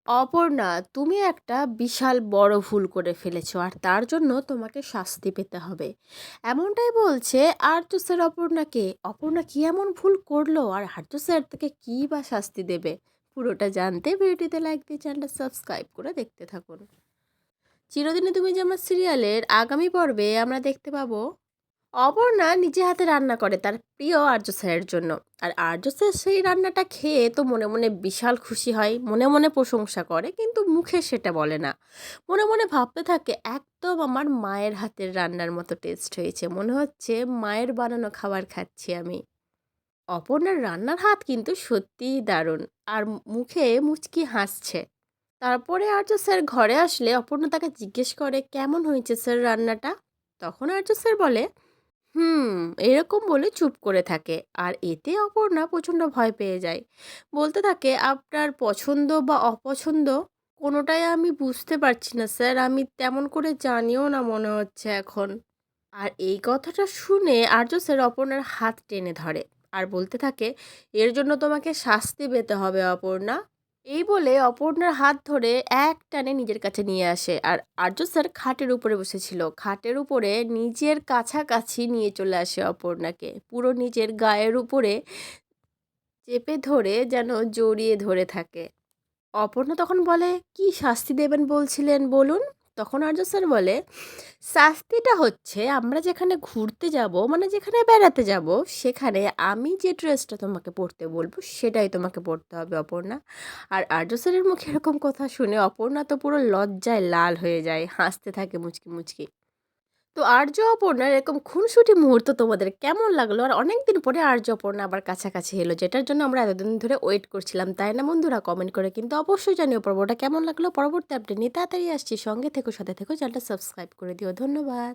অপর্ণা, তুমি একটা বিশাল বড় ভুল করে ফেলেছো আর তার জন্য তোমাকে শাস্তি পেতে হবে। এমনটাই বলছে আর্য স্যার অপর্ণাকে। অপর্ণা কি এমন ভুল করলো আর আর্য স্যার তাকে কী বা শাস্তি দেবে? পুরোটা জানতে ভিডিওটিতে লাইক দিয়ে চ্যানেলটা সাবস্ক্রাইব করে দেখতে থাকুন। চিরদিনই তুমি যে আমার সিরিয়ালের আগামী পর্বে আমরা দেখতে পাবো অপর্ণা নিজে হাতে রান্না করে তার প্রিয় আর্য স্যারের জন্য। আর আর্য স্যার সেই রান্নাটা খেয়ে তো মনে মনে বিশাল খুশি হয়, মনে মনে প্রশংসা করে, কিন্তু মুখে সেটা বলে না। মনে মনে ভাবতে থাকে একদম আমার মায়ের হাতের রান্নার মতো টেস্ট হয়েছে, মনে হচ্ছে মায়ের বানানো খাবার খাচ্ছি আমি। অপর্ণার রান্নার হাত কিন্তু সত্যিই দারুণ। আর মুখে মুচকি হাসছে। তারপরে আর্য স্যার ঘরে আসলে অপর্ণা তাকে জিজ্ঞেস করে কেমন হয়েছে স্যার রান্নাটা। তখন আর্য স্যার বলে হুম, এরকম বলে চুপ করে থাকে। আর এতে অপর্ণা প্রচণ্ড ভয় পেয়ে যায়। বলতে থাকে আপনার পছন্দ বা অপছন্দ কোনোটাই আমি বুঝতে পারছি না স্যার, আমি তেমন করে জানিও না মনে হচ্ছে এখন। আর এই কথাটা শুনে আর্য স্যার অপর্ণার হাত টেনে ধরে আর বলতে থাকে এর জন্য তোমাকে শাস্তি পেতে হবে অপর্ণা। এই বলে অপর্ণার হাত ধরে এক টানে নিজের কাছে নিয়ে আসে। আর আর্য স্যার খাটের উপরে বসেছিল, খাটের উপরে নিজের কাছাকাছি নিয়ে চলে আসে অপর্ণাকে, পুরো নিজের গায়ের উপরে চেপে ধরে যেন জড়িয়ে ধরে থাকে। অপর্ণা তখন বলে কি শাস্তি দেবেন বলছিলেন বলুন। তখন আর্য স্যার বলে শাস্তিটা হচ্ছে আমরা যেখানে ঘুরতে যাব, মানে যেখানে বেড়াতে যাব, সেখানে আমি যে ড্রেসটা তোমাকে পরতে বলবো সেটাই তোমাকে পরতে হবে অপর্ণা। আর আর্য স্যারের মুখে এরকম কথা শুনে অপর্ণা তো পুরো লজ্জায় লাল হয়ে যায়, হাসতে থাকে মুচকি মুচকি। তো আর্য অপর্ণার এরকম খুনসুটি মুহূর্ত তোমাদের কেমন লাগলো? আর অনেক দিন পরে আর্য অপর্ণা আবার কাছাকাছি এলো, যেটার জন্য আমরা এতদিন ধরে ওয়েট করছিলাম, তাই না বন্ধুরা? কমেন্ট করে কিন্তু অবশ্যই জানিও পর্বটা কেমন লাগলো। পরবর্তী আপডেট নিয়ে তাড়াতাড়ি আসছি, সঙ্গে থেকো, সাথে থেকো, চ্যানেলটা সাবস্ক্রাইব করে দিও। ধন্যবাদ।